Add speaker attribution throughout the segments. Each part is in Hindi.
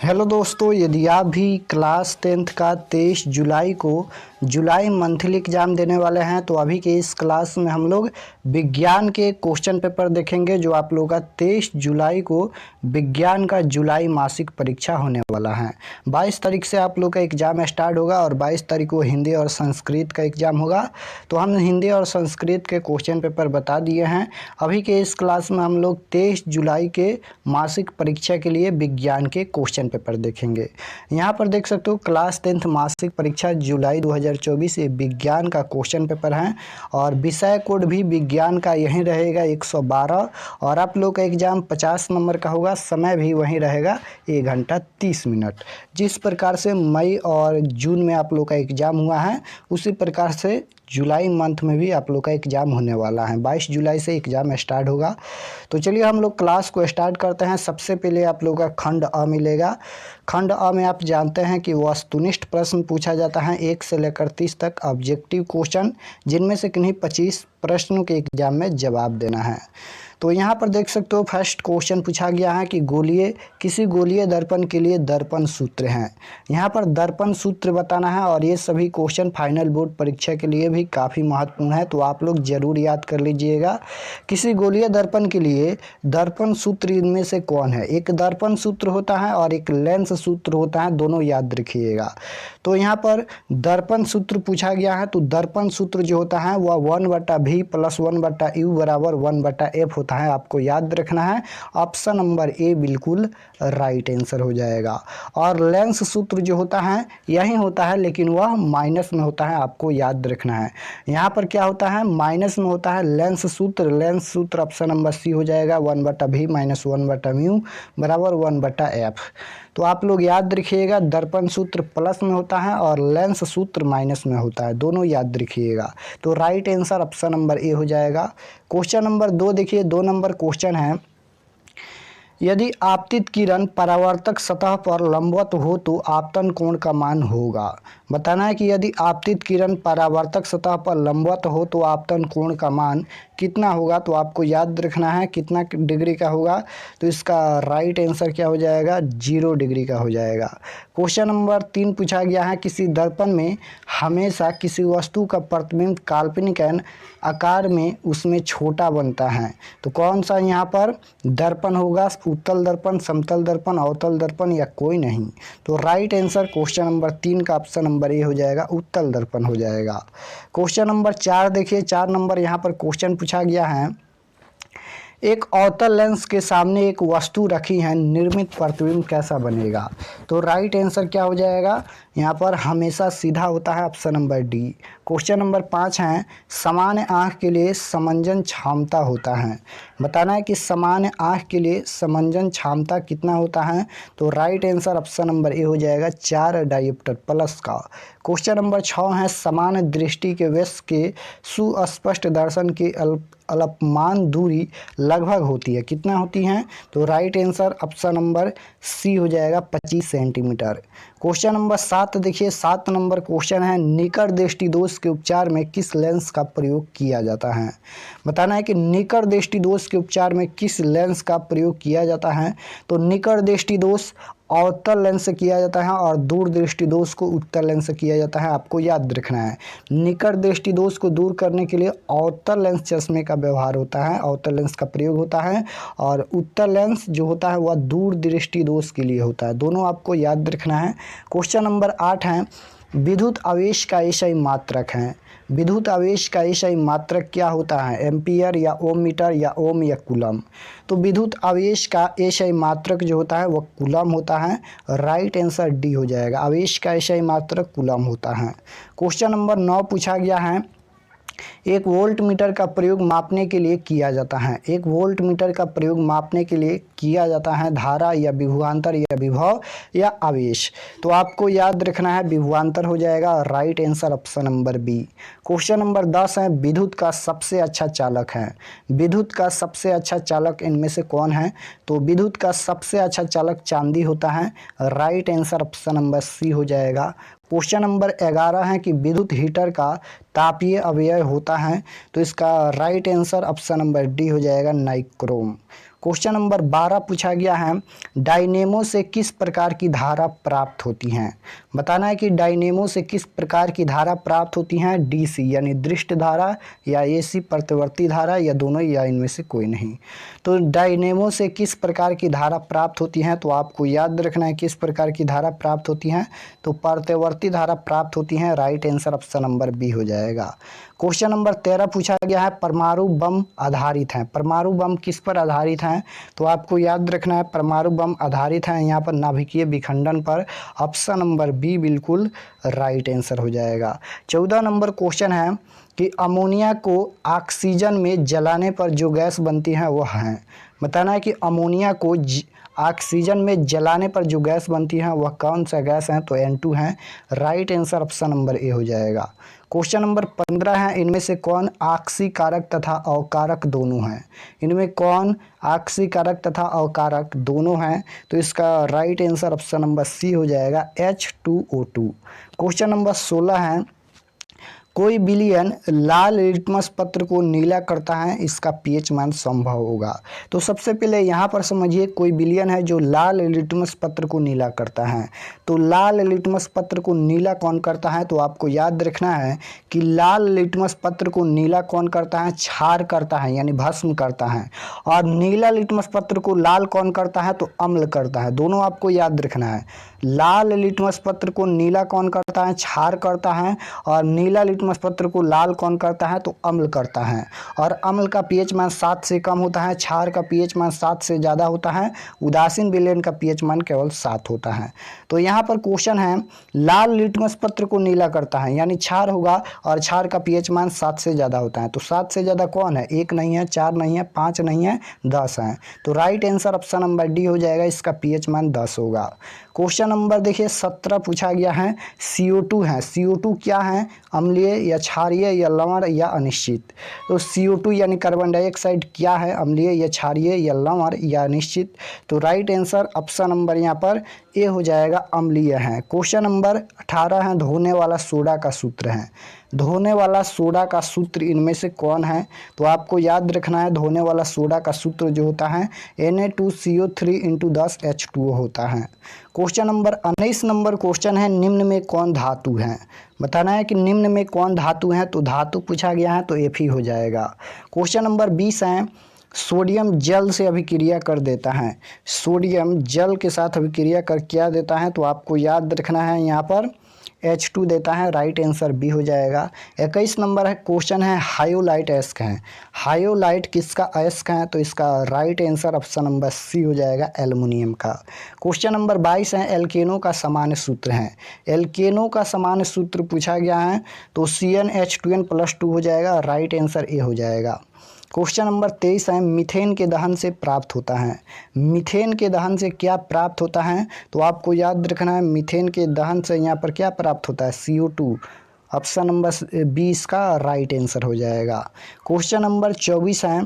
Speaker 1: हेलो दोस्तों, यदि आप भी क्लास 10th का 23 जुलाई को जुलाई मंथली एग्ज़ाम देने वाले हैं तो अभी के इस क्लास में हम लोग विज्ञान के क्वेश्चन पेपर देखेंगे। जो आप लोगों का 23 जुलाई को विज्ञान का जुलाई मासिक परीक्षा होने वाला है। 22 तारीख से आप लोग का एग्ज़ाम स्टार्ट होगा और 22 तारीख को हिंदी और संस्कृत का एग्ज़ाम होगा। तो हम हिंदी और संस्कृत के क्वेश्चन पेपर बता दिए हैं। अभी के इस क्लास में हम लोग 23 जुलाई के मासिक परीक्षा के लिए विज्ञान के क्वेश्चन पेपर देखेंगे। यहाँ पर देख सकते हो क्लास 10th मासिक परीक्षा जुलाई 2024 ये विज्ञान का क्वेश्चन पेपर है और विषय कोड भी विज्ञान का यहीं रहेगा 112 और आप लोग का एग्ज़ाम 50 नंबर का होगा। समय भी वहीं रहेगा 1 घंटा 30 मिनट। जिस प्रकार से मई और जून में आप लोग का एग्ज़ाम हुआ है उसी प्रकार से जुलाई मंथ में भी आप लोग का एग्ज़ाम होने वाला है। 22 जुलाई से एग्ज़ाम स्टार्ट होगा। तो चलिए हम लोग क्लास को स्टार्ट करते हैं। सबसे पहले आप लोग का खंड अ मिलेगा। खंड अ में आप जानते हैं कि वस्तुनिष्ठ प्रश्न पूछा जाता है 1 से लेकर 30 तक ऑब्जेक्टिव क्वेश्चन, जिनमें से किन्हीं 25 प्रश्नों के एग्जाम में जवाब देना है। तो यहाँ पर देख सकते हो फर्स्ट क्वेश्चन पूछा गया है कि किसी गोलीय दर्पण के लिए दर्पण सूत्र हैं। यहाँ पर दर्पण सूत्र बताना है और ये सभी क्वेश्चन फाइनल बोर्ड परीक्षा के लिए भी काफ़ी महत्वपूर्ण है, तो आप लोग ज़रूर याद कर लीजिएगा। किसी गोलीय दर्पण के लिए दर्पण सूत्र इनमें से कौन है? एक दर्पण सूत्र होता है और एक लेंस सूत्र होता है, दोनों याद रखिएगा। तो यहाँ पर दर्पण सूत्र पूछा गया है, तो दर्पण सूत्र जो होता है वह 1/v + 1/u = 1/f होता है। आपको याद रखना है। ऑप्शन नंबर ए बिल्कुल राइट आंसर हो जाएगा। और लेंस सूत्र जो होता है यही होता है, लेकिन वह माइनस में होता है, आपको याद रखना है। यहाँ पर क्या होता है? माइनस में होता है लेंस सूत्र। लेंस सूत्र ऑप्शन नंबर सी हो जाएगा 1/v - 1/mu = 1/f। तो आप लोग याद रखिएगा, दर्पण सूत्र प्लस में होता है और लेंस सूत्र माइनस में होता है, दोनों याद रखिएगा। तो right answer option number A हो जाएगा। क्वेश्चन नंबर 2 देखिए, 2 नंबर क्वेश्चन है। यदि आपतित किरण परावर्तक सतह पर लंबवत हो तो आपतन कोण का मान होगा। बताना है कि यदि आपतित किरण परावर्तक सतह पर लंबवत हो तो आपतन कोण का मान कितना होगा। तो आपको याद रखना है कितना डिग्री का होगा। तो इसका राइट आंसर क्या हो जाएगा? 0 डिग्री का हो जाएगा। क्वेश्चन नंबर 3 पूछा गया है, किसी दर्पण में हमेशा किसी वस्तु का प्रतिबिंब काल्पनिक आकार में उसमें छोटा बनता है। तो कौन सा यहाँ पर दर्पण होगा? उत्तल दर्पण, समतल दर्पण, अवतल दर्पण या कोई नहीं? तो राइट आंसर क्वेश्चन नंबर 3 का ऑप्शन नंबर ए हो जाएगा, उत्तल दर्पण हो जाएगा। क्वेश्चन नंबर 4 देखिए, 4 नंबर यहाँ पर क्वेश्चन पूछा गया है। एक अवतल लेंस के सामने एक वस्तु रखी है, निर्मित प्रतिबिंब कैसा बनेगा? तो राइट आंसर क्या हो जाएगा? यहाँ पर हमेशा सीधा होता है, option number D. Question number 5 है, सामान्य आँख के लिए समंजन क्षमता होता है। बताना है कि सामान्य आँख के लिए समंजन क्षमता कितना होता है। तो right answer option number A हो जाएगा, 4 डायोप्टर प्लस का। क्वेश्चन नंबर 6 है, सामान्य दृष्टि के व्यस्क के सुस्पष्ट दर्शन की अल्पमान दूरी लगभग होती है, कितना होती है? तो right answer option number C हो जाएगा, 25 सेंटीमीटर। क्वेश्चन नंबर 7 देखिए, 7 नंबर क्वेश्चन है, निकट दृष्टि दोष के उपचार में किस लेंस का प्रयोग किया जाता है? बताना है कि निकट दृष्टि दोष के उपचार में किस लेंस का प्रयोग किया जाता है। तो निकट दृष्टि दोष अवतल लेंस से किया जाता है और दूर दृष्टि दोष को उत्तल लेंस से किया जाता है। आपको याद रखना है, निकट दृष्टि दोष को दूर करने के लिए अवतल लेंस चश्मे का व्यवहार होता है, अवतल लेंस का प्रयोग होता है, और उत्तल लेंस जो होता है वह दूर दृष्टि दोष के लिए होता है। दोनों आपको याद रखना है। क्वेश्चन नंबर 8 है, विद्युत आवेश का एसआई मात्रक है। विद्युत आवेश का एसआई मात्रक क्या होता है? एम्पियर या ओम मीटर या ओम या कूलम? तो विद्युत आवेश का एसआई मात्रक जो होता है वह कूलम होता है। राइट आंसर डी हो जाएगा, आवेश का एसआई मात्रक कूलम होता है। क्वेश्चन नंबर 9 पूछा गया है, एक वोल्ट मीटर का प्रयोग मापने के लिए किया जाता है। एक वोल्ट मीटर का प्रयोग मापने के लिए किया जाता है धारा या विभवांतर या विभव या आवेश? तो आपको याद रखना है विभवांतर हो जाएगा। Right answer option number B. Question number 10 है, विद्युत का सबसे अच्छा चालक है। विद्युत का सबसे अच्छा चालक इनमें से कौन है? तो विद्युत का सबसे अच्छा चालक चांदी होता है। Right answer option number C हो जाएगा। क्वेश्चन नंबर 11 है कि विद्युत हीटर का तापीय अवयव होता है। तो इसका right answer option number D हो जाएगा, नाइक्रोम। क्वेश्चन नंबर 12 पूछा गया है, डायनेमो से किस प्रकार की धारा प्राप्त होती हैं। बताना है कि डायनेमो से किस प्रकार की धारा प्राप्त होती हैं, डीसी यानी दृष्ट धारा, या एसी प्रतिवर्ती धारा, या दोनों, या इनमें से कोई नहीं। तो डायनेमो से किस प्रकार की धारा प्राप्त होती हैं, तो आपको याद रखना है किस प्रकार की धारा प्राप्त होती हैं, तो प्रतिवर्ती धारा प्राप्त होती हैं। Right answer option number B हो जाएगा। क्वेश्चन नंबर 13 पूछा गया है, परमाणु बम आधारित हैं। परमाणु बम किस पर आधारित हैं, तो आपको याद रखना है परमाणु बम आधारित हैं यहाँ पर नाभिकीय विखंडन पर। ऑप्शन नंबर बी बिल्कुल राइट आंसर हो जाएगा। 14 नंबर क्वेश्चन है कि अमोनिया को ऑक्सीजन में जलाने पर जो गैस बनती है वह है। बताना है कि अमोनिया को ऑक्सीजन में जलाने पर जो गैस बनती है वह कौन सा गैस है, तो N2 है। Right answer option number A हो जाएगा। क्वेश्चन नंबर 15 है, इनमें से कौन ऑक्सीकारक तथा अवकारक दोनों हैं। इनमें कौन ऑक्सीकारक तथा अवकारक दोनों हैं, तो इसका right answer option number C हो जाएगा, H2O2। क्वेश्चन नंबर 16 है, कोई विलयन लाल लिटमस पत्र को नीला करता है, इसका पीएच मान संभव होगा। तो सबसे पहले यहाँ पर समझिए कोई विलयन है जो लाल लिटमस पत्र को नीला करता है। तो लाल लिटमस पत्र को नीला कौन करता है, तो आपको याद रखना है कि लाल लिटमस पत्र को नीला कौन करता है, क्षार करता है यानी भस्म करता है। और नीला लिटमस पत्र को लाल कौन करता है, तो अम्ल करता है। दोनों आपको याद रखना है। लाल लिटमस पत्र को नीला कौन करता है, क्षार करता है। और नीला लिटमस पत्र को लाल कौन करता है, तो अम्ल करता है। और अम्ल का पीएच मान 7 से कम होता है, क्षार का पीएच मान 7 से ज़्यादा होता है, उदासीन विलयन का पीएच मान केवल 7 होता है। तो यहाँ पर क्वेश्चन है, लाल लिटमस पत्र को नीला करता है यानी क्षार होगा, और क्षार का पीएच मान 7 से ज़्यादा होता है। तो 7 से ज़्यादा कौन है, 1 नहीं है, 4 नहीं है, 5 नहीं है, 10 है। तो right answer option number D हो जाएगा, इसका पीएच मान 10 होगा। क्वेश्चन नंबर देखिए 17 पूछा गया है, CO2 है। CO2 क्या है, अम्लीय या क्षारीय या लवण या अनिश्चित। तो CO2 यानी कार्बन डाइऑक्साइड क्या है, अम्लीय या क्षारीय या लवण या अनिश्चित। तो राइट आंसर ऑप्शन नंबर यहाँ पर ए हो जाएगा, अम्लीय है। क्वेश्चन नंबर 18 है, धोने वाला सोडा का सूत्र है। धोने वाला सोडा का सूत्र इनमें से कौन है, तो आपको याद रखना है धोने वाला सोडा का सूत्र जो होता है Na2CO3 × 10 H2O होता है। क्वेश्चन नंबर 19 नंबर क्वेश्चन है, निम्न में कौन धातु है। बताना है कि निम्न में कौन धातु है, तो धातु पूछा गया है तो Fe हो जाएगा। क्वेश्चन नंबर 20 है, सोडियम जल से अभिक्रिया कर देता है। सोडियम जल के साथ अभिक्रिया कर क्या देता है, तो आपको याद रखना है यहाँ पर H2 देता है। राइट आंसर बी हो जाएगा। 21 नंबर है क्वेश्चन है, हायोलाइट अयस्क है। हायोलाइट किसका अयस्क है, तो इसका right answer option number C हो जाएगा, एल्युमिनियम का। क्वेश्चन नंबर 22 है, एल्केनो का सामान्य सूत्र है। एल्केनो का सामान्य सूत्र पूछा गया है तो CnH2n+2 हो जाएगा। राइट आंसर ए हो जाएगा। क्वेश्चन नंबर 23 है, मीथेन के दहन से प्राप्त होता है। मीथेन के दहन से क्या प्राप्त होता है, तो आपको याद रखना है मीथेन के दहन से यहाँ पर क्या प्राप्त होता है, CO2। ऑप्शन नंबर बी इसका राइट आंसर हो जाएगा। क्वेश्चन नंबर 24 है,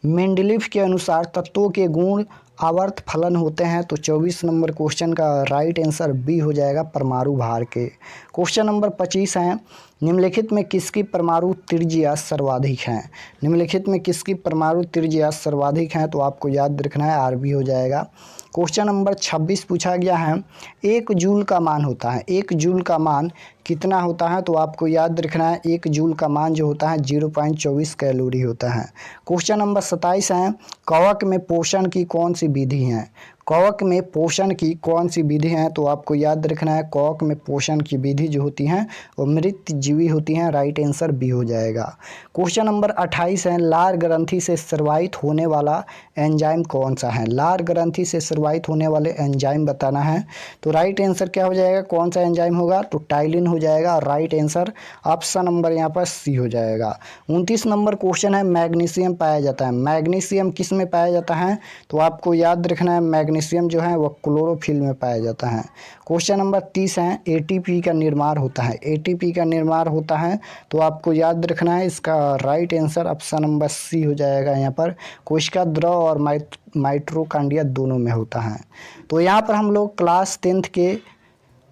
Speaker 1: मेंडलीफ के अनुसार तत्वों के गुण आवर्त फलन होते हैं। तो 24 नंबर क्वेश्चन का राइट आंसर बी हो जाएगा, परमाणु भार के। क्वेश्चन नंबर 25 है, निम्नलिखित में किसकी परमाणु त्रिज्या सर्वाधिक है। निम्नलिखित में किसकी परमाणु त्रिज्या सर्वाधिक है, तो आपको याद रखना है RB हो जाएगा। क्वेश्चन नंबर 26 पूछा गया है, 1 जूल का मान होता है। 1 जूल का मान कितना होता है, तो आपको याद रखना है 1 जूल का मान जो होता है 0.24 कैलोरी होता है। क्वेश्चन नंबर 27 है, कवक में पोषण की कौन सी विधि है। कवक में पोषण की कौन सी विधि है, तो आपको याद रखना है कवक में पोषण की विधि जो होती हैं वो मृतजीवी होती हैं। राइट आंसर बी हो जाएगा। क्वेश्चन नंबर 28 है, लार ग्रंथि से स्रावित होने वाला एंजाइम कौन सा है। लार ग्रंथि से स्रावित होने वाले एंजाइम बताना है। तो राइट आंसर क्या हो जाएगा, कौन सा एंजाइम होगा, तो टाइलिन हो जाएगा। राइट आंसर ऑप्शन नंबर यहाँ पर सी हो जाएगा। 29 नंबर क्वेश्चन है, मैग्नीशियम पाया जाता है। मैग्नीशियम किस में पाया जाता है, तो आपको याद रखना है मैग्नीशियम जो है वह क्लोरोफिल में पाया जाता है। क्वेश्चन नंबर 30 है, ATP का निर्माण होता है। ATP का निर्माण होता है, तो आपको याद रखना है इसका right answer option number C हो जाएगा। यहाँ पर कोशिका द्रव और माइटोकॉन्ड्रिया दोनों में होता है। तो यहाँ पर हम लोग क्लास 10th के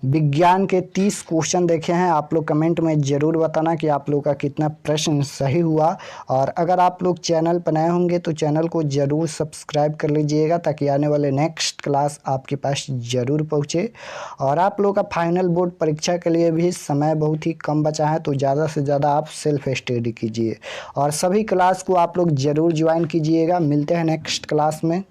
Speaker 1: विज्ञान के 30 क्वेश्चन देखे हैं। आप लोग कमेंट में ज़रूर बताना कि आप लोग का कितना प्रश्न सही हुआ। और अगर आप लोग चैनल पर नए होंगे तो चैनल को ज़रूर सब्सक्राइब कर लीजिएगा ताकि आने वाले नेक्स्ट क्लास आपके पास ज़रूर पहुँचे। और आप लोग का फाइनल बोर्ड परीक्षा के लिए भी समय बहुत ही कम बचा है, तो ज़्यादा से ज़्यादा आप सेल्फ स्टडी कीजिए और सभी क्लास को आप लोग ज़रूर ज्वाइन कीजिएगा। मिलते हैं नेक्स्ट क्लास में।